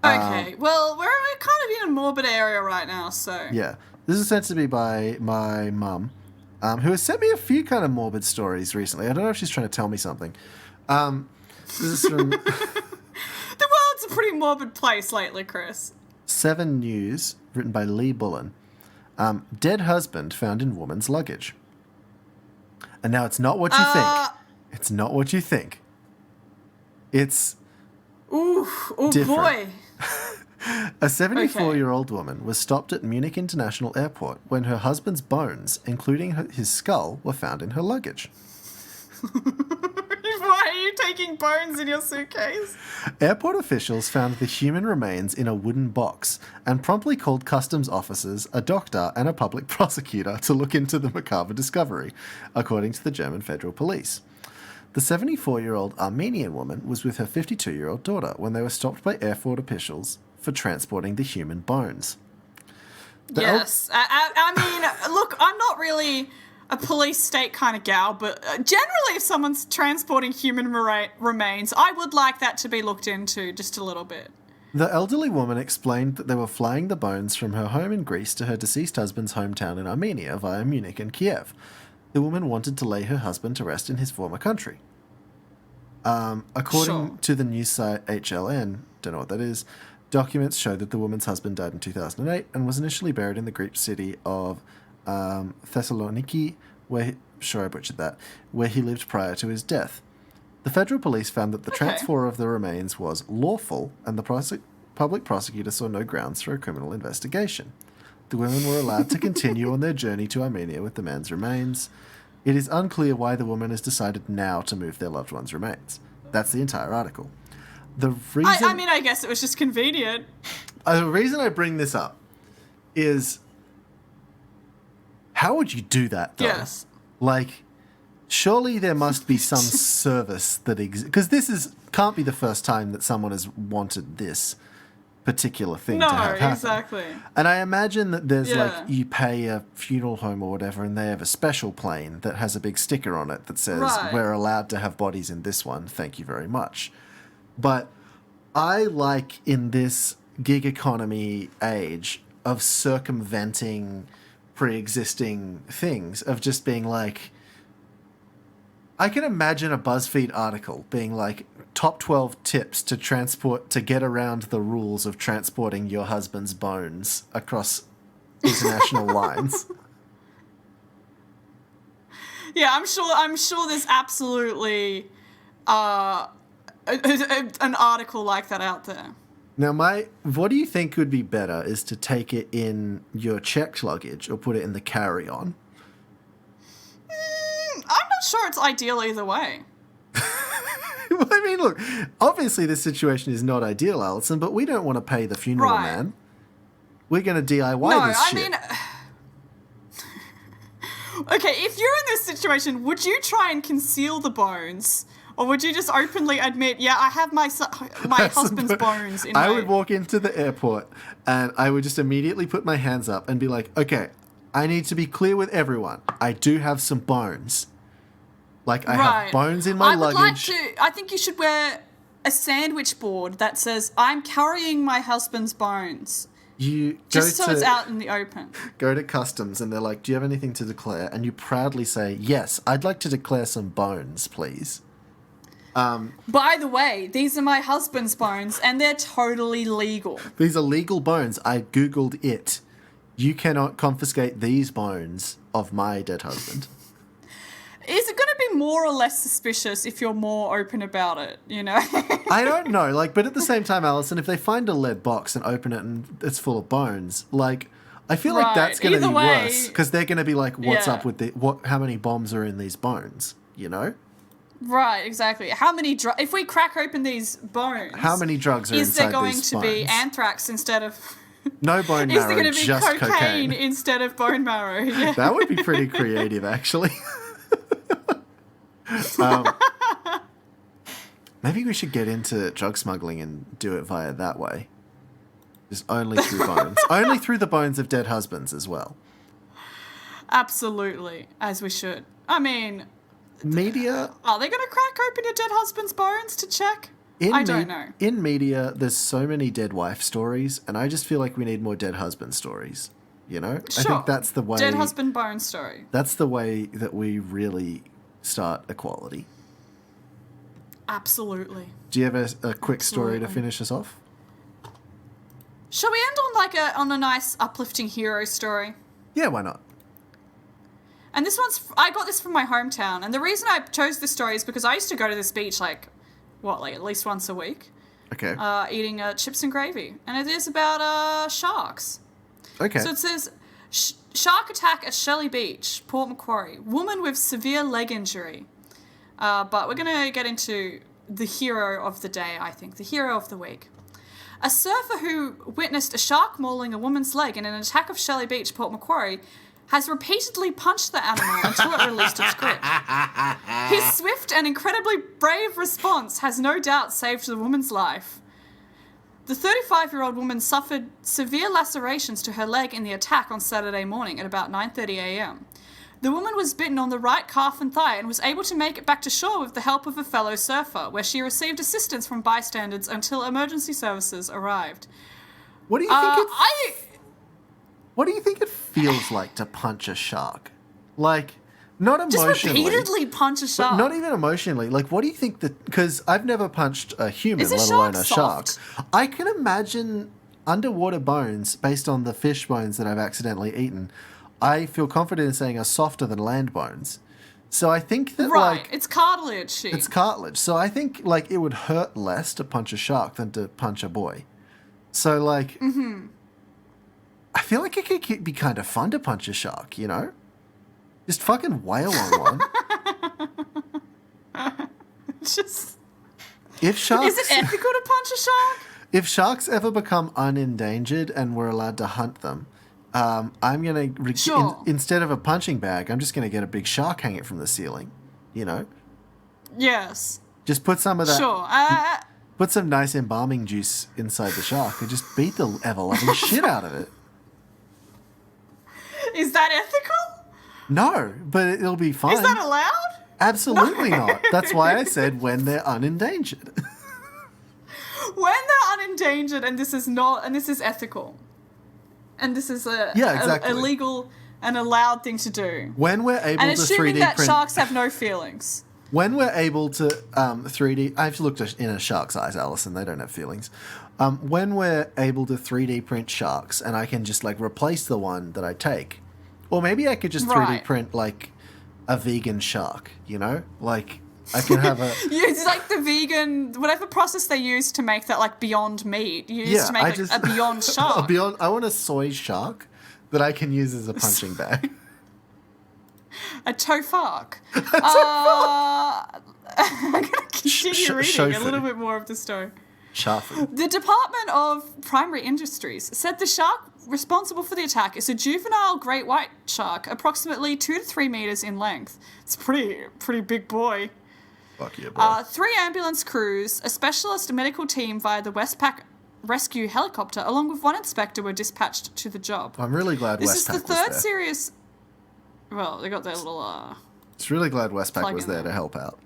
S2: Okay. Well, we're kind of in a morbid area right now, so...
S1: Yeah. This is sent to me by my mum. Who has sent me a few kind of morbid stories recently. I don't know if she's trying to tell me something. This is from...
S2: The world's a pretty morbid place lately, Chris.
S1: 7 News, written by Lee Bullen. Dead husband found in woman's luggage. And now it's not what you think. It's not what you think. It's different.
S2: Boy.
S1: A 74-year-old woman was stopped at Munich International Airport when her husband's bones, including his skull, were found in her luggage.
S2: Why are you taking bones in your suitcase?
S1: Airport officials found the human remains in a wooden box and promptly called customs officers, a doctor, and a public prosecutor to look into the macabre discovery, according to the German Federal Police. The 74-year-old Armenian woman was with her 52-year-old daughter when they were stopped by airport officials for transporting the human bones.
S2: Yes. I mean, look, I'm not really a police state kind of gal, but generally if someone's transporting human remains, I would like that to be looked into just a little bit.
S1: The elderly woman explained that they were flying the bones from her home in Greece to her deceased husband's hometown in Armenia via Munich and Kiev. The woman wanted to lay her husband to rest in his former country. According to the news site HLN, don't know what that is, documents show that the woman's husband died in 2008 and was initially buried in the Greek city of Thessaloniki, where he lived prior to his death. The federal police found that the transfer of the remains was lawful, and the public prosecutor saw no grounds for a criminal investigation. The women were allowed to continue on their journey to Armenia with the man's remains. It is unclear why the woman has decided now to move their loved one's remains. That's the entire article. The reason
S2: I guess it was just convenient.
S1: The reason I bring this up is, how would you do that, though?
S2: Yes.
S1: Like, surely there must be some service that exists. Because can't be the first time that someone has wanted this particular thing to have happen.
S2: Exactly.
S1: And I imagine that there's you pay a funeral home or whatever, and they have a special plane that has a big sticker on it that says, we're allowed to have bodies in this one, thank you very much. But I like, in this gig economy age, of circumventing pre-existing things, of just being like, I can imagine a BuzzFeed article being like, top 12 tips to get around the rules of transporting your husband's bones across international lines.
S2: Yeah, I'm sure there's absolutely an article like that out there.
S1: Now, what do you think would be better, is to take it in your checked luggage or put it in the carry-on?
S2: I'm not sure it's ideal either way.
S1: Well, I mean, look, obviously this situation is not ideal, Alison, but we don't want to pay the funeral man. We're going to DIY this shit.
S2: Okay, if you're in this situation, would you try and conceal the bones? Or would you just openly admit, yeah, I have my husband's bones in
S1: I would walk into the airport and I would just immediately put my hands up and be like, okay, I need to be clear with everyone. I do have some bones. Like, I have bones in my luggage.
S2: I think you should wear a sandwich board that says, I'm carrying my husband's bones. Just so it's out in the open.
S1: Go to customs and they're like, do you have anything to declare? And you proudly say, yes, I'd like to declare some bones, please.
S2: By the way, these are my husband's bones and they're totally legal.
S1: These are legal bones. I Googled it. You cannot confiscate these bones of my dead husband.
S2: Is it going to be more or less suspicious if you're more open about it, you know?
S1: I don't know, but at the same time, Alison, if they find a lead box and open it and it's full of bones, I feel like that's going to be worse, because they're going to be like, what's up with how many bombs are in these bones, you know?
S2: Right, exactly. How many if we crack open these bones,
S1: how many drugs are inside these bones?
S2: Is there going to be anthrax instead of...
S1: No bone marrow,
S2: is there going to be
S1: just cocaine
S2: instead of bone marrow? Yeah.
S1: That would be pretty creative, actually. Maybe we should get into drug smuggling and do it via that way. Just only through bones. Only through the bones of dead husbands as well.
S2: Absolutely, as we should. I mean...
S1: Media...
S2: Are they going to crack open your dead husband's bones to check? I don't know.
S1: In media, there's so many dead wife stories, and I just feel like we need more dead husband stories. You know?
S2: Sure.
S1: I think that's the way...
S2: Dead husband bone story.
S1: That's the way that we really start equality.
S2: Absolutely.
S1: Do you have a quick story to finish us off?
S2: Shall we end on a nice uplifting hero story?
S1: Yeah, why not?
S2: And this I got this from my hometown, and the reason I chose this story is because I used to go to this beach at least once a week.
S1: Okay.
S2: Eating chips and gravy. And it is about sharks.
S1: Okay.
S2: So it says, shark attack at Shelley Beach, Port Macquarie. Woman with severe leg injury. But we're going to get into the hero of the day, I think. The hero of the week. A surfer who witnessed a shark mauling a woman's leg in an attack of Shelley Beach, Port Macquarie, has repeatedly punched the animal until it released its grip. His swift and incredibly brave response has no doubt saved the woman's life. The 35-year-old woman suffered severe lacerations to her leg in the attack on Saturday morning at about 9:30 a.m. The woman was bitten on the right calf and thigh and was able to make it back to shore with the help of a fellow surfer, where she received assistance from bystanders until emergency services arrived.
S1: What do you think What do you think it feels like to punch a shark? Not emotionally.
S2: Just repeatedly punch a shark.
S1: Not even emotionally. What do you think because I've never punched a human, let alone a shark. I can imagine underwater bones, based on the fish bones that I've accidentally eaten, I feel confident in saying are softer than land bones. So I think that,
S2: it's cartilage.
S1: It's cartilage. So I think, it would hurt less to punch a shark than to punch a boy. So, like, I feel like it could be kind of fun to punch a shark, you know? Just fucking wail on one.
S2: Just...
S1: If sharks...
S2: Is it ethical to punch a shark?
S1: If sharks ever become unendangered and we're allowed to hunt them, I'm going to...
S2: Sure.
S1: Instead of a punching bag, I'm just going to get a big shark, hang it from the ceiling, you know?
S2: Yes.
S1: Just put some of that...
S2: Sure.
S1: Put some nice embalming juice inside the shark and just beat the ever-loving shit out of it.
S2: Is that ethical?
S1: No, but it'll be fun.
S2: Is that allowed?
S1: Absolutely not. That's why I said when they're unendangered.
S2: When they're unendangered, and this is ethical, and this is a legal and allowed thing to do.
S1: When we're able to 3D print...
S2: And assuming that sharks have no feelings.
S1: When we're able to 3D... I've looked in a shark's eyes, Alison. They don't have feelings. When we're able to 3D print sharks and I can just, like, replace the one that I take... Or maybe I could just 3D print, like, a vegan shark, you know? Like, I can have a...
S2: It's like the vegan... Whatever process they use to make that, like, Beyond Meat. You use to make a Beyond Shark.
S1: I want a soy shark that I can use as a punching bag.
S2: A tofark. I'm going to continue reading a little bit more of the story.
S1: Shafu.
S2: The Department of Primary Industries said the shark responsible for the attack is a juvenile great white shark, approximately 2 to 3 meters in length. It's a pretty big boy.
S1: Fuck yeah, bro.
S2: 3 ambulance crews, a specialist medical team via the Westpac rescue helicopter, along with 1 inspector, were dispatched to the job.
S1: I'm really glad Westpac was there.
S2: This is the third serious... Well, they got their little...
S1: It's really glad Westpac was there to help out.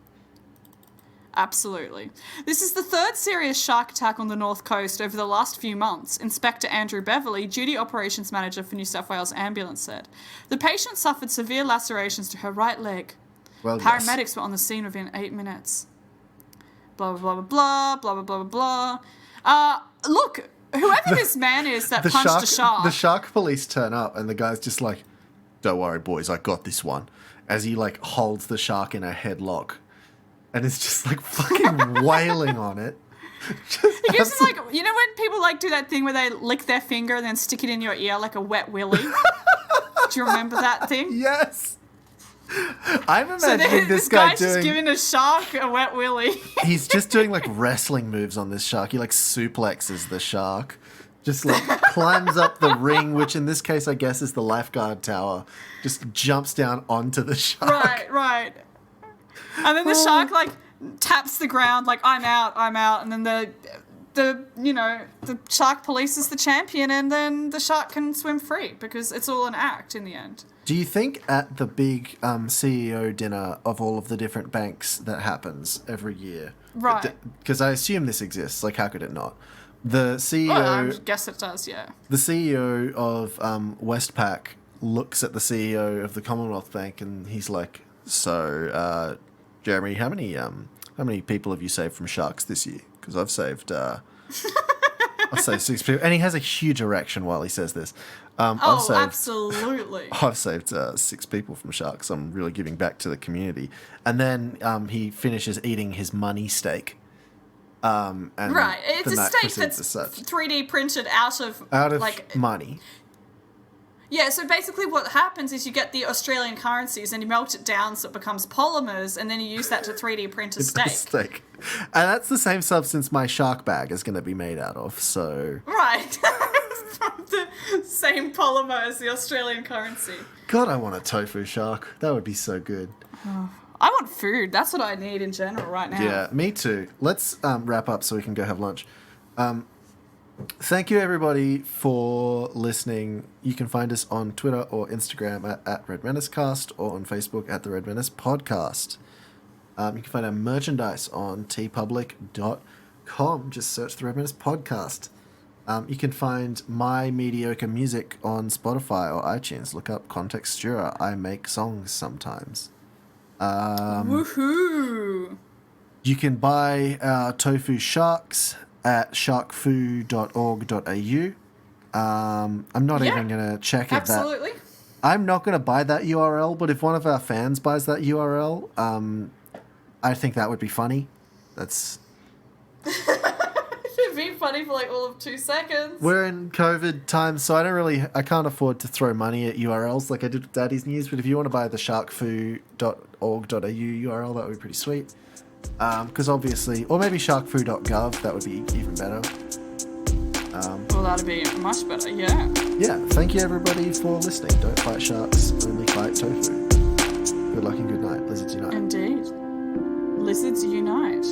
S2: Absolutely. This is the third serious shark attack on the North Coast over the last few months, Inspector Andrew Beverley, Duty Operations Manager for New South Wales Ambulance, said. The patient suffered severe lacerations to her right leg.
S1: Well,
S2: Paramedics were on the scene within 8 minutes. Blah, blah, blah, blah, blah, blah, blah, blah, blah. Look, whoever this man is that punched a shark...
S1: The shark police turn up and the guy's just like, don't worry, boys, I got this one. As he, like, holds the shark in a headlock. And it's just, like, fucking wailing on it.
S2: He gives him, like, you know when people, like, do that thing where they lick their finger and then stick it in your ear like a wet willy? Do you remember that thing?
S1: Yes. I'm imagining this guy
S2: guy's just giving a shark a wet willy.
S1: He's just doing, like, wrestling moves on this shark. He, like, suplexes the shark. Just, like, climbs up the ring, which in this case, I guess, is the lifeguard tower. Just jumps down onto the shark.
S2: Right. And then the shark, like, taps the ground, like, I'm out. And then the shark police is the champion, and then the shark can swim free because it's all an act in the end.
S1: Do you think at the big CEO dinner of all of the different banks that happens every year...
S2: Right.
S1: Because I assume this exists. Like, how could it not? The CEO...
S2: Well, I guess it does, yeah.
S1: The CEO of Westpac looks at the CEO of the Commonwealth Bank and he's like, so, Jeremy, how many people have you saved from sharks this year? Because I've saved 6 people. And he has a huge erection while he says this.
S2: Absolutely.
S1: I've saved 6 people from sharks. I'm really giving back to the community. And then he finishes eating his money steak. And
S2: right, it's a steak that's 3D printed out of like
S1: money.
S2: Yeah, so basically what happens is you get the Australian currencies and you melt it down so it becomes polymers, and then you use that to 3D print a steak.
S1: And that's the same substance my shark bag is going to be made out of, so...
S2: Right. From the same polymer as the Australian currency.
S1: God, I want a tofu shark. That would be so good.
S2: I want food. That's what I need in general right now.
S1: Yeah, me too. Let's wrap up so we can go have lunch. Thank you, everybody, for listening. You can find us on Twitter or Instagram at Red Menace Cast, or on Facebook at the Red Menace Podcast. You can find our merchandise on tpublic.com. Just search the Red Menace Podcast. You can find my mediocre music on Spotify or iTunes. Look up Contextura. I make songs sometimes.
S2: Woohoo!
S1: You can buy our tofu sharks at sharkfu.org.au. I'm not even going to check it.
S2: Absolutely.
S1: I'm not going to buy that URL, but if one of our fans buys that URL, I think that would be funny. That's...
S2: It'd be funny for like all of 2 seconds.
S1: We're in COVID times, so I can't afford to throw money at URLs like I did with Daddy's News, but if you want to buy the sharkfu.org.au URL, that would be pretty sweet. Because obviously, or maybe sharkfu.gov, that would be even better.
S2: Well, that'd be much better, yeah.
S1: Yeah, thank you everybody for listening. Don't fight sharks, only fight tofu. Good luck and good night. Lizards unite.
S2: Indeed. Lizards unite.